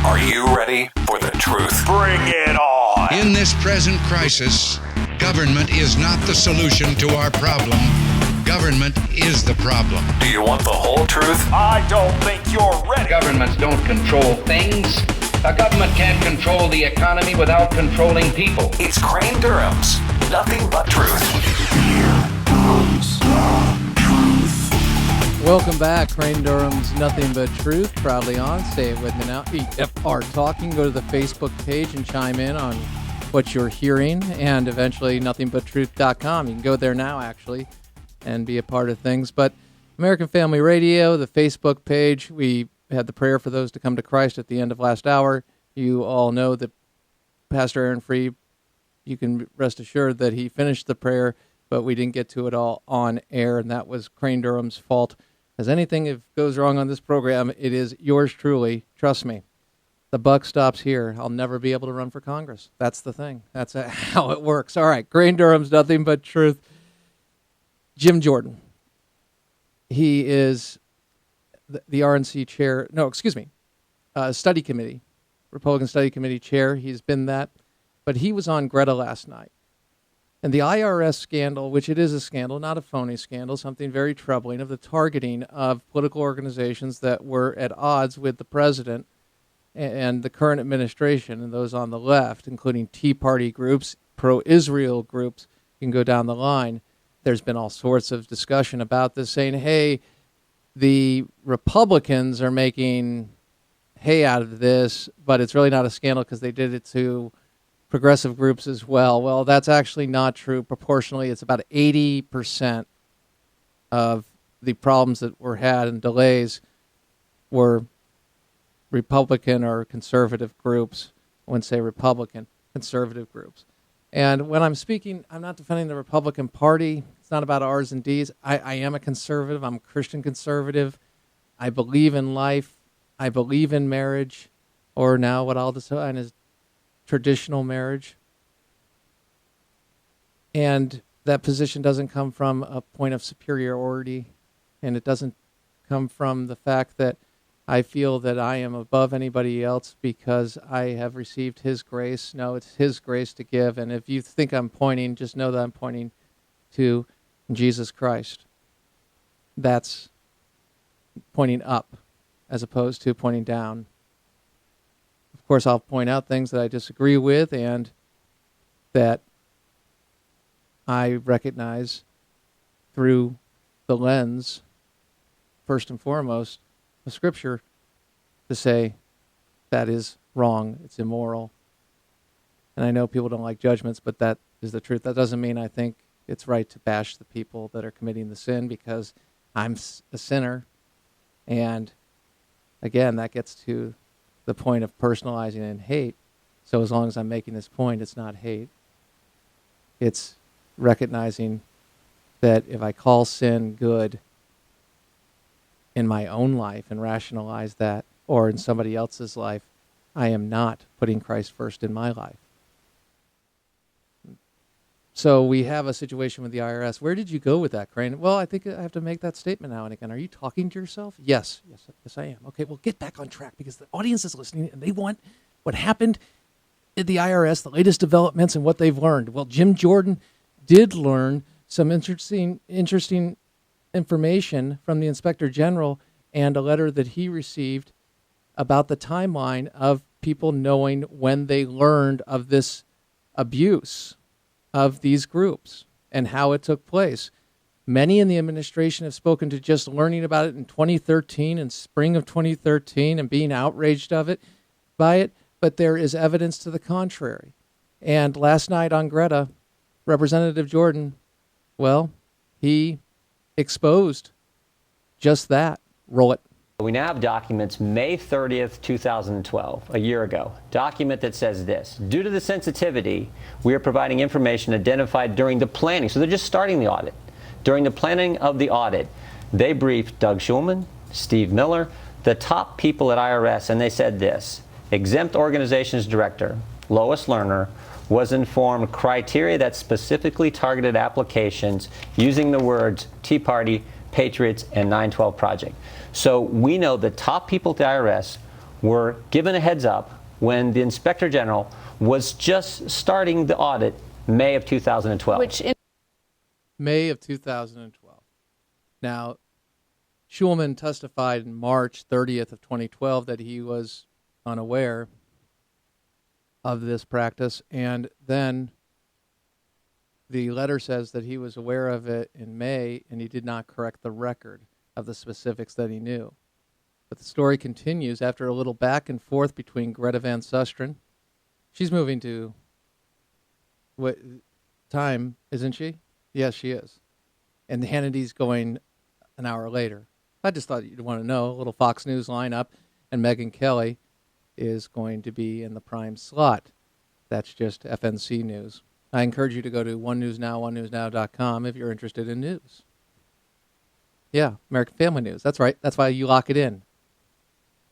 Are you ready for the truth? Bring it on! In this present crisis, government is not the solution to our problem. Government is the problem. Do you want the whole truth? I don't think you're ready. Governments don't control things. A government can't control the economy without controlling people. It's Crane Durham's Nothing But Truth. Welcome back. Crane Durham's Nothing But Truth. Proudly on. Say it with me now. EFR Talking. Go to the Facebook page and chime in on what you're hearing. And eventually nothingbutTruth.com. You can go there now, actually, and be a part of things. But American Family Radio, the Facebook page, we had the prayer for those to come to Christ at the end of last hour. You all know that Pastor Aaron Free, you can rest assured that he finished the prayer, but we didn't get to it all on air, and that was Crane Durham's fault. As anything if goes wrong on this program, it is yours truly. Trust me. The buck stops here. I'll never be able to run for Congress. That's the thing. That's how it works. All right, Crane Durham's Nothing But Truth. Jim Jordan. He is the RNC chair. No, excuse me. Study committee, Republican Study Committee chair. He's been that. But he was on Greta last night. And the IRS scandal, which it is a scandal, not a phony scandal, something very troubling, of the targeting of political organizations that were at odds with the president and the current administration and those on the left, including Tea Party groups, pro-Israel groups. You can go down the line. There's been all sorts of discussion about this, saying, hey, the Republicans are making hay out of this, but it's really not a scandal because they did it to progressive groups as well. Well, that's actually not true. Proportionally, it's about 80% of the problems that were had and delays were Republican or conservative groups. I wouldn't say Republican, conservative groups. And when I'm speaking, I'm not defending the Republican Party. It's not about R's and D's. I am a conservative. I'm a Christian conservative. I believe in life. I believe in marriage, or now what I'll define as traditional marriage. And that position doesn't come from a point of superiority, and it doesn't come from the fact that I feel that I am above anybody else because I have received his grace. No, it's his grace to give. And if you think I'm pointing, just know that I'm pointing to Jesus Christ. That's pointing up as opposed to pointing down. Of course, I'll point out things that I disagree with and that I recognize through the lens, first and foremost, of Scripture, to say that is wrong, it's immoral. And I know people don't like judgments, but that is the truth. That doesn't mean I think it's right to bash the people that are committing the sin, because I'm a sinner. And again, that gets to the point of personalizing and hate. So as long as I'm making this point, it's not hate. It's recognizing that if I call sin good in my own life and rationalize that, or in somebody else's life, I am not putting Christ first in my life. So we have a situation with the IRS. Where did you go with that, Crane? Well, I think I have to make that statement now and again. Are you talking to yourself? Yes, I am. Okay, well, get back on track, because the audience is listening and they want what happened at the IRS, the latest developments and what they've learned. Well, Jim Jordan did learn some interesting information from the Inspector General and a letter that he received about the timeline of people knowing when they learned of this abuse of these groups and how it took place. Many in the administration have spoken to just learning about it in 2013 and spring of 2013 and being outraged by it, but there is evidence to the contrary. And last night on Greta, Representative Jordan, well, he exposed just that. Roll it. We now have documents May 30th, 2012, a year ago. Document that says this: due to the sensitivity, we are providing information identified during the planning. So they're just starting the audit. During the planning of the audit, they briefed Doug Schulman, Steve Miller, the top people at IRS, and they said this: exempt organizations director, Lois Lerner, was informed criteria that specifically targeted applications using the words Tea Party, Patriots, and 912 Project. So we know the top people at the IRS were given a heads up when the Inspector General was just starting the audit May of 2012. May of 2012. Now, Schulman testified in March 30th of 2012 that he was unaware of this practice, and then the letter says that he was aware of it in May and he did not correct the record of the specifics that he knew. But the story continues after a little back and forth between Greta Van Susteren. She's moving to what time, isn't she? Yes, she is. And Hannity's going an hour later. I just thought you'd want to know. A little Fox News lineup, and Megyn Kelly is going to be in the prime slot. That's just FNC news. I encourage you to go to One News Now, onenewsnow.com if you're interested in news. Yeah, American Family News. That's right. That's why you lock it in.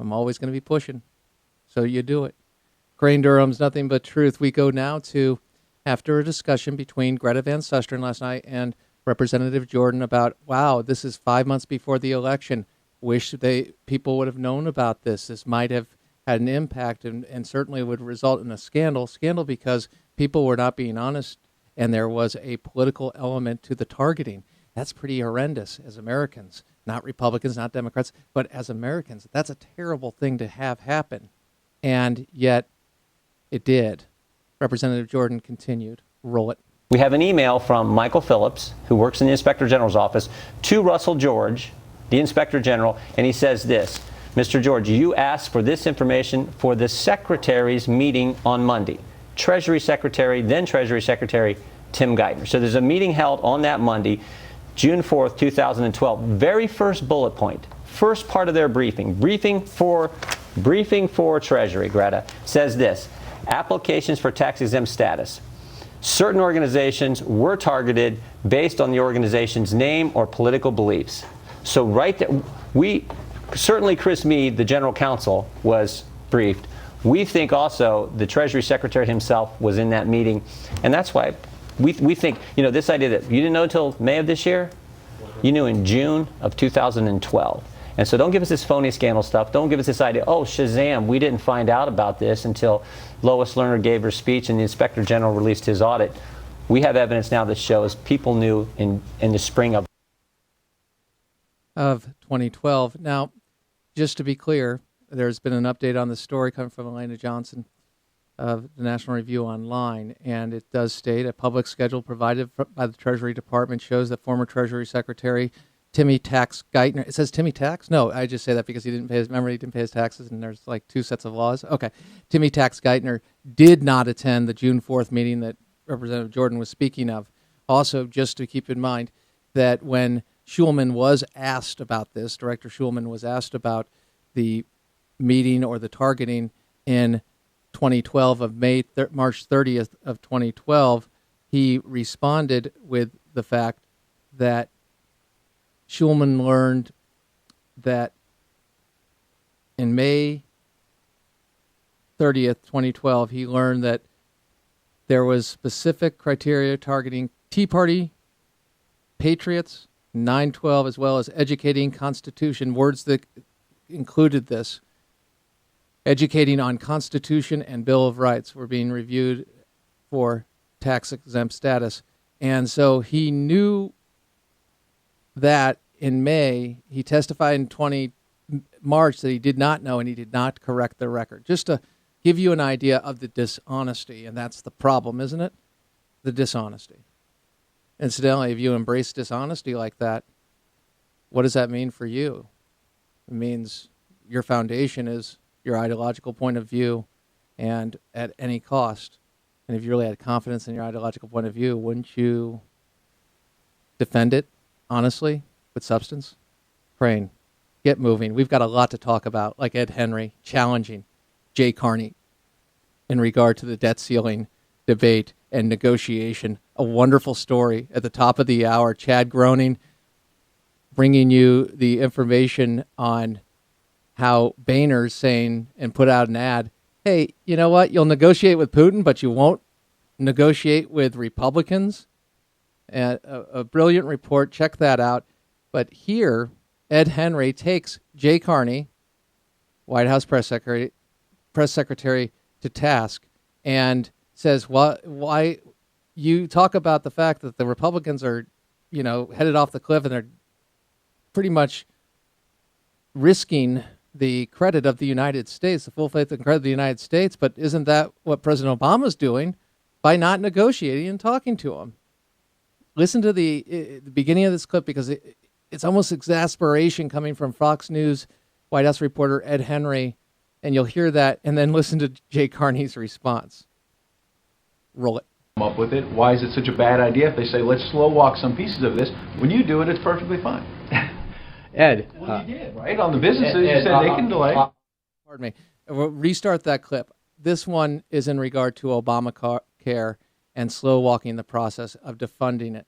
I'm always going to be pushing, so you do it. Crane Durham's Nothing But Truth. We go now to, after a discussion between Greta Van Susteren last night and Representative Jordan about, wow, this is 5 months before the election. Wish people would have known about this. This might have had an impact and certainly would result in a scandal. Scandal because people were not being honest and there was a political element to the targeting. That's pretty horrendous as Americans, not Republicans, not Democrats, but as Americans. That's a terrible thing to have happen. And yet it did. Representative Jordan continued. Roll it. We have an email from Michael Phillips, who works in the Inspector General's office, to Russell George, the Inspector General, and he says this: Mr. George, you asked for this information for the Secretary's meeting on Monday. Treasury Secretary, then Treasury Secretary Tim Geithner. So there's a meeting held on that Monday, June 4th, 2012. Very first bullet point, first part of their briefing for Treasury, Greta, says this: applications for tax-exempt status. Certain organizations were targeted based on the organization's name or political beliefs. So right there, certainly Chris Meade, the general counsel, was briefed. We think also the Treasury Secretary himself was in that meeting. And that's why we think, this idea that you didn't know until May of this year, you knew in June of 2012. And so don't give us this phony scandal stuff. Don't give us this idea, oh, Shazam, we didn't find out about this until Lois Lerner gave her speech and the Inspector General released his audit. We have evidence now that shows people knew in the spring of 2012. Now, just to be clear, there's been an update on the story coming from Elena Johnson of the National Review Online, and it does state a public schedule provided by the Treasury Department shows that former Treasury Secretary Timmy Tax Geithner. It says Timmy Tax? No, I just say that because he didn't pay his taxes, and there's like two sets of laws. Okay. Timmy Tax Geithner did not attend the June 4th meeting that Representative Jordan was speaking of. Also, just to keep in mind that when Schulman was asked about this, Director Schulman was asked about the meeting or the targeting in 2012 of March 30th of 2012, he responded with the fact that Schulman learned that in May 30th, 2012, he learned that there was specific criteria targeting Tea Party, patriots, 9/12, as well as educating Constitution, words that included this. Educating on Constitution and Bill of Rights were being reviewed for tax-exempt status. And so he knew that in May. He testified in March that he did not know and he did not correct the record. Just to give you an idea of the dishonesty, and that's the problem, isn't it? The dishonesty. Incidentally, if you embrace dishonesty like that, what does that mean for you? It means your foundation is your ideological point of view and at any cost. And if you really had confidence in your ideological point of view, wouldn't you defend it honestly with substance? Crane, get moving. We've got a lot to talk about, like Ed Henry challenging Jay Carney in regard to the debt ceiling debate and negotiation. A wonderful story at the top of the hour. Chad Groening bringing you the information on how Boehner's saying and put out an ad, hey, you know what? You'll negotiate with Putin, but you won't negotiate with Republicans. And a brilliant report. Check that out. But here, Ed Henry takes Jay Carney, White House press secretary to task and says, why you talk about the fact that the Republicans are, headed off the cliff and they're pretty much risking the credit of the United States, the full faith and credit of the United States. But isn't that what President Obama's doing by not negotiating and talking to him? Listen to the beginning of this clip, because it's almost exasperation coming from Fox News White House reporter Ed Henry, and you'll hear that, and then listen to Jay Carney's response. Roll it. Come up with it. Why is it such a bad idea if they say, let's slow walk some pieces of this? When you do it, it's perfectly fine. Ed. Well, you did, right? On the businesses, you said they can delay. Pardon me. We'll restart that clip. This one is in regard to Obamacare and slow walking the process of defunding it.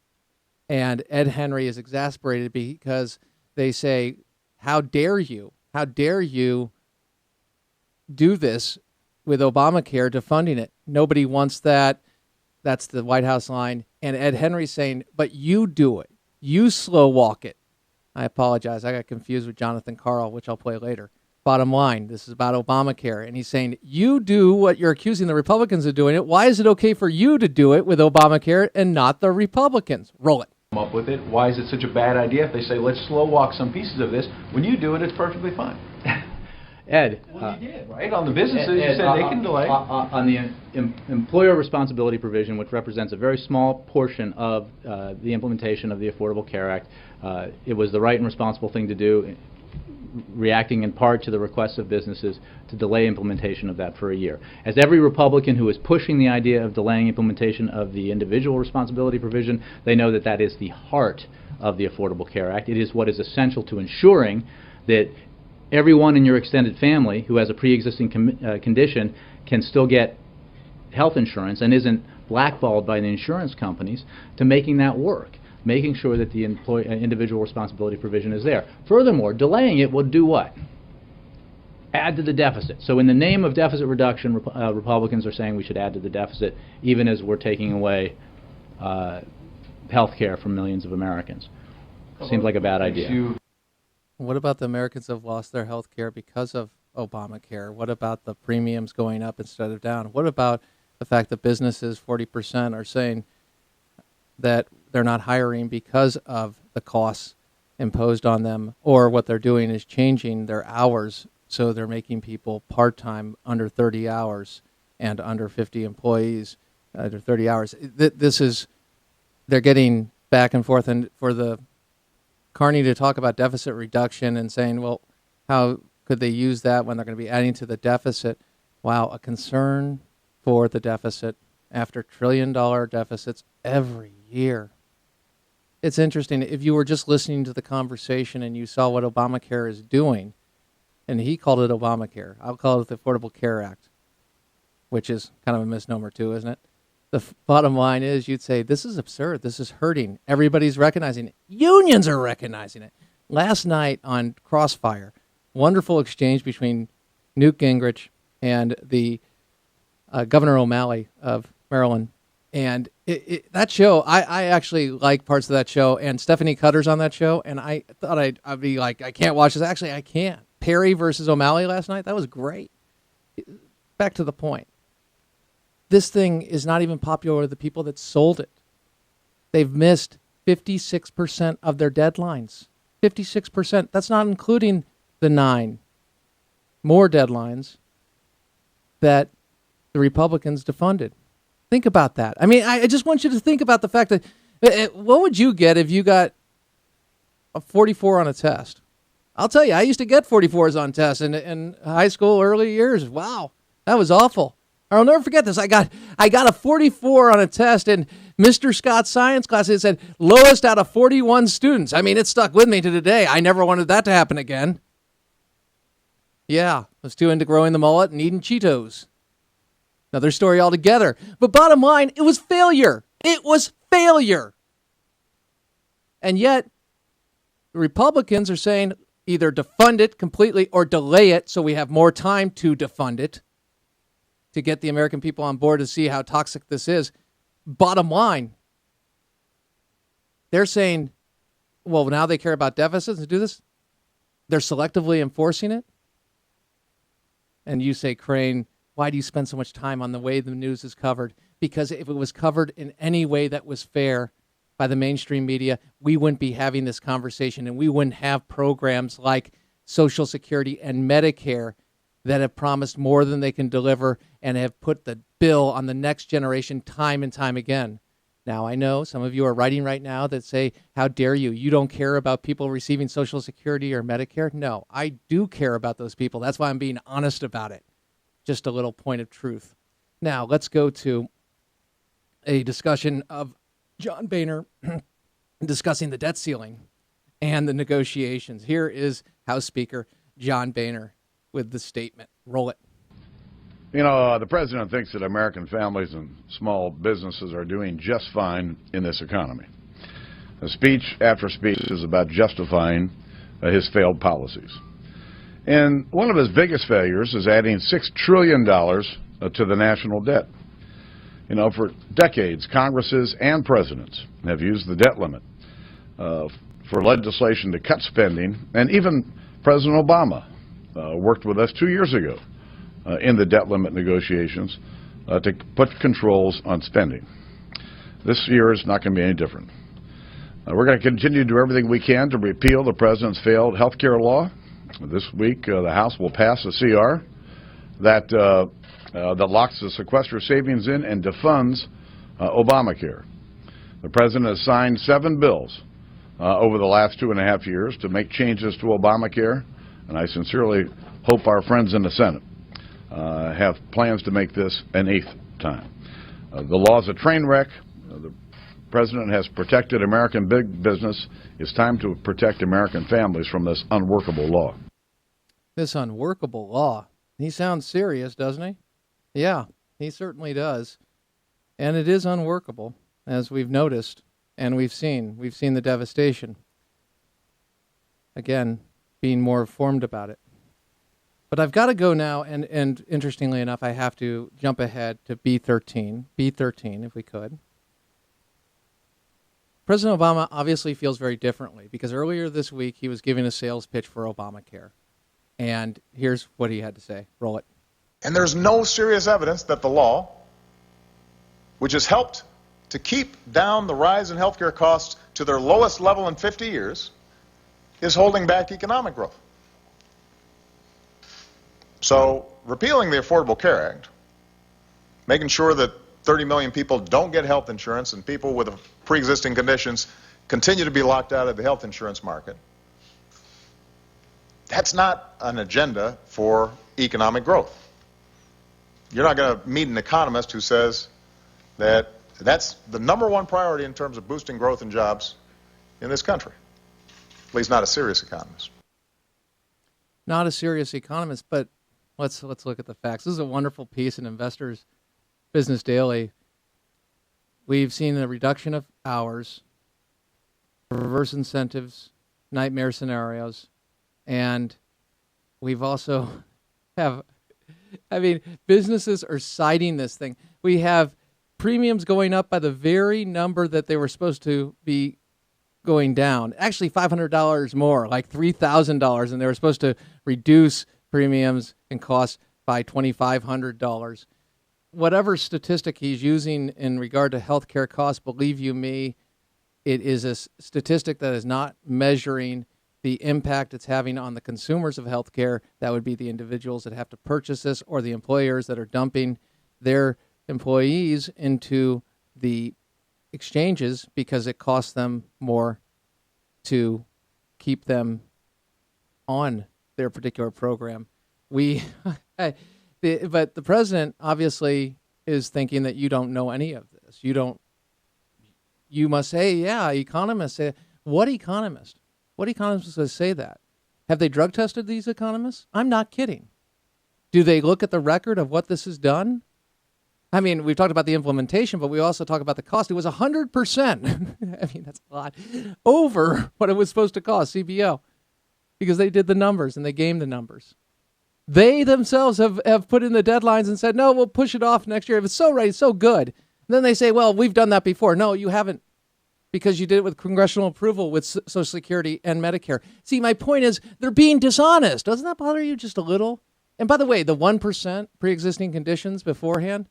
And Ed Henry is exasperated because they say, how dare you? How dare you do this with Obamacare defunding it? Nobody wants that. That's the White House line. And Ed Henry's saying, but you do it. You slow walk it. I apologize. I got confused with Jonathan Karl, which I'll play later. Bottom line, this is about Obamacare. And he's saying, you do what you're accusing the Republicans of doing it. Why is it okay for you to do it with Obamacare and not the Republicans? Roll it. Come up with it. Why is it such a bad idea if they say, let's slow walk some pieces of this? When you do it, it's perfectly fine. Ed. Well, you did, right? On the businesses, you said they can delay. On the employer responsibility provision, which represents a very small portion of the implementation of the Affordable Care Act, it was the right and responsible thing to do, reacting in part to the requests of businesses to delay implementation of that for a year. As every Republican who is pushing the idea of delaying implementation of the individual responsibility provision, they know that that is the heart of the Affordable Care Act. It is what is essential to ensuring that everyone in your extended family who has a pre-existing condition can still get health insurance and isn't blackballed by the insurance companies, to making that work, making sure that the individual responsibility provision is there. Furthermore, delaying it will do what? Add to the deficit. So in the name of deficit reduction, Republicans are saying we should add to the deficit, even as we're taking away health care from millions of Americans. Seems like a bad idea. What about the Americans who have lost their health care because of Obamacare? What about the premiums going up instead of down? What about the fact that businesses, 40%, are saying that they're not hiring because of the costs imposed on them, or what they're doing is changing their hours, so they're making people part-time, under 30 hours, and under 50 employees, under 30 hours. They're getting back and forth, and for the Carney to talk about deficit reduction and saying, well, how could they use that when they're going to be adding to the deficit? Wow, a concern for the deficit after trillion-dollar deficits every year. It's interesting. If you were just listening to the conversation and you saw what Obamacare is doing, and he called it Obamacare, I'll call it the Affordable Care Act, which is kind of a misnomer too, isn't it? The bottom line is, you'd say, this is absurd. This is hurting. Everybody's recognizing it. Unions are recognizing it. Last night on Crossfire, wonderful exchange between Newt Gingrich and the Governor O'Malley of Maryland. And that show, I actually like parts of that show. And Stephanie Cutter's on that show. And I thought I'd be like, I can't watch this. Actually, I can't. Perry versus O'Malley last night, that was great. Back to the point. This thing is not even popular with the people that sold it. They've missed 56% of their deadlines. 56%. That's not including the 9 more deadlines that the Republicans defunded. Think about that. I mean, I just want you to think about the fact that what would you get if you got a 44 on a test? I'll tell you, I used to get 44s on tests in high school, early years. Wow, that was awful. I'll never forget this. I got a 44 on a test in Mr. Scott's science class. It said lowest out of 41 students. I mean, it stuck with me to today. I never wanted that to happen again. Yeah, I was too into growing the mullet and eating Cheetos. Another story altogether. But bottom line, it was failure. It was failure. And yet, the Republicans are saying either defund it completely or delay it so we have more time to defund it, to get the American people on board to see how toxic this is. Bottom line, they're saying, well, now they care about deficits to do this. They're selectively enforcing it. And you say, Crane, why do you spend so much time on the way the news is covered? Because if it was covered in any way that was fair by the mainstream media, we wouldn't be having this conversation, and we wouldn't have programs like Social Security and Medicare that have promised more than they can deliver and have put the bill on the next generation time and time again. Now, I know some of you are writing right now that say, how dare you? You don't care about people receiving Social Security or Medicare? No, I do care about those people. That's why I'm being honest about it. Just a little point of truth. Now, let's go to a discussion of John Boehner discussing the debt ceiling and the negotiations. Here is House Speaker John Boehner with the statement. Roll it. You know, the president thinks that American families and small businesses are doing just fine in this economy. Speech after speech is about justifying his failed policies. And one of his biggest failures is adding $6 trillion to the national debt. You know, for decades, Congresses and presidents have used the debt limit for legislation to cut spending, and even President Obama worked with us 2 years ago in the debt limit negotiations to put controls on spending. This year is not going to be any different. We're going to continue to do everything we can to repeal the president's failed health care law. This week, the House will pass a CR that locks the sequester savings in and defunds Obamacare. The president has signed 7 bills over the last 2.5 years to make changes to Obamacare, and I sincerely hope our friends in the Senate have plans to make this an 8th time. The law is a train wreck. The president has protected American big business. It's time to protect American families from this unworkable law. This unworkable law. He sounds serious, doesn't he? Yeah, he certainly does. And it is unworkable, as we've noticed, and we've seen. We've seen the devastation. Again, being more informed about it. But I've got to go now, and interestingly enough, I have to jump ahead to B13, if we could. President Obama obviously feels very differently, because earlier this week he was giving a sales pitch for Obamacare. And here's what he had to say. Roll it. And there's no serious evidence that the law, which has helped to keep down the rise in healthcare costs to their lowest level in 50 years, is holding back economic growth. So repealing the Affordable Care Act, making sure that 30 million people don't get health insurance and people with pre-existing conditions continue to be locked out of the health insurance market, that's not an agenda for economic growth. You're not going to meet an economist who says that that's the #1 priority in terms of boosting growth and jobs in this country. At least not a serious economist. Not a serious economist, but let's look at the facts. This is a wonderful piece in Investors Business Daily. We've seen a reduction of hours, reverse incentives, nightmare scenarios, and we've also businesses are citing this thing. We have premiums going up by the very number that they were supposed to be going down. Actually, $500 more, like $3,000, and they were supposed to reduce premiums and costs by $2,500. Whatever statistic he's using in regard to healthcare costs, believe you me, it is a statistic that is not measuring the impact it's having on the consumers of healthcare. That would be the individuals that have to purchase this, or the employers that are dumping their employees into the exchanges because it costs them more to keep them on their particular program. But the president obviously is thinking that you don't know any of this. You must say, yeah, economists say. What economist? What economists would say that? Have they drug tested these economists? I'm not kidding. Do they look at the record of what this has done? I mean, we've talked about the implementation, but we also talk about the cost. It was 100%. I mean, that's a lot over what it was supposed to cost, CBO, because they did the numbers and they gamed the numbers. They themselves have put in the deadlines and said, no, we'll push it off next year. If it's so right, it's so good. And then they say, well, we've done that before. No, you haven't, because you did it with congressional approval with Social Security and Medicare. See, my point is they're being dishonest. Doesn't that bother you just a little? And by the way, the 1% pre-existing conditions beforehand,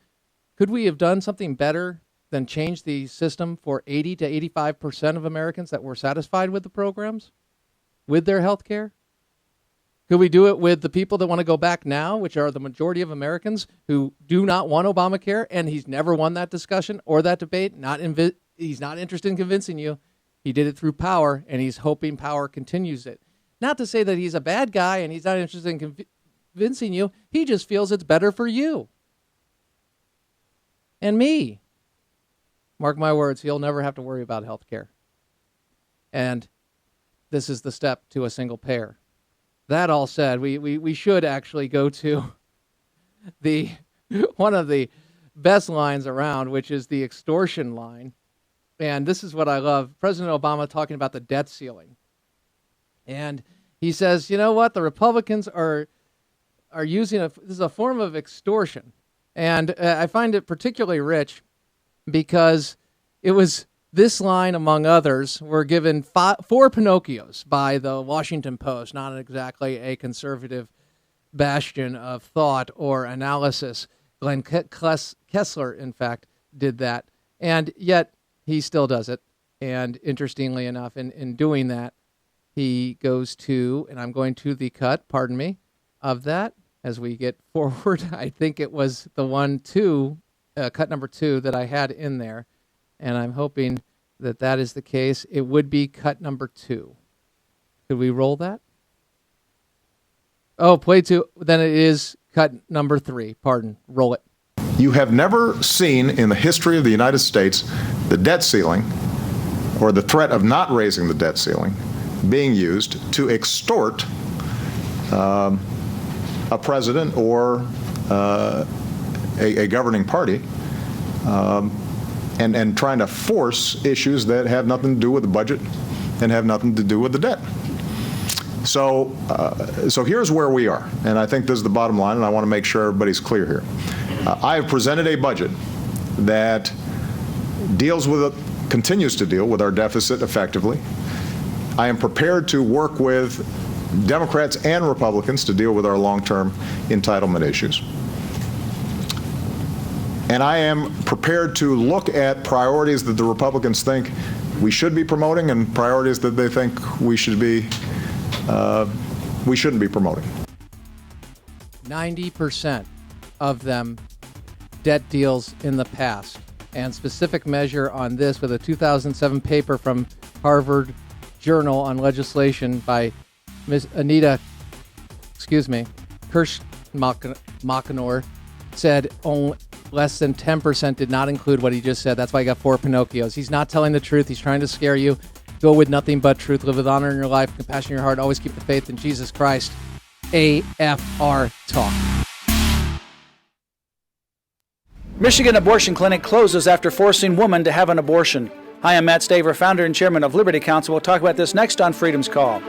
could we have done something better than change the system for 80 to 85% of Americans that were satisfied with the programs, with their health care? Could we do it with the people that want to go back now, which are the majority of Americans who do not want Obamacare, and he's never won that discussion or that debate? He's not interested in convincing you. He did it through power, and he's hoping power continues it. Not to say that he's a bad guy and he's not interested in convincing you. He just feels it's better for you and me. Mark my words, he'll never have to worry about health care. And this is the step to a single payer. That all said, we should actually go to the one of the best lines around, which is the extortion line. And this is what I love. President Obama talking about the debt ceiling. And he says, you know what? The Republicans are using this is a form of extortion. And I find it particularly rich because it was this line, among others, were given 4 Pinocchios by the Washington Post, not exactly a conservative bastion of thought or analysis. Glenn Kessler, in fact, did that. And yet he still does it. And interestingly enough, in doing that, he goes to, and I'm going to the cut, pardon me, of that as we get forward. I think it was the cut number 2 that I had in there. And I'm hoping that that is the case. It would be cut number 2. Could we roll that? Oh, play 2. Then it is cut number 3. Pardon. Roll it. You have never seen in the history of the United States the debt ceiling or the threat of not raising the debt ceiling being used to extort a president or a governing party and trying to force issues that have nothing to do with the budget and have nothing to do with the debt. So here's where we are, and I think this is the bottom line, and I want to make sure everybody's clear here. I have presented a budget that continues to deal with our deficit effectively. I am prepared to work with Democrats and Republicans to deal with our long-term entitlement issues. And I am prepared to look at priorities that the Republicans think we should be promoting and priorities that they think we shouldn't be promoting. 90% of them debt deals in the past. And specific measure on this with a 2007 paper from Harvard Journal on Legislation by Ms. Anita, Kirschmacher said only less than 10% did not include what he just said. That's why he got 4 Pinocchios. He's not telling the truth. He's trying to scare you. Go with nothing but truth. Live with honor in your life, compassion in your heart. Always keep the faith in Jesus Christ. AFR Talk. Michigan abortion clinic closes after forcing woman to have an abortion. Hi, I'm Matt Staver, founder and chairman of Liberty Counsel. We'll talk about this next on Freedom's Call.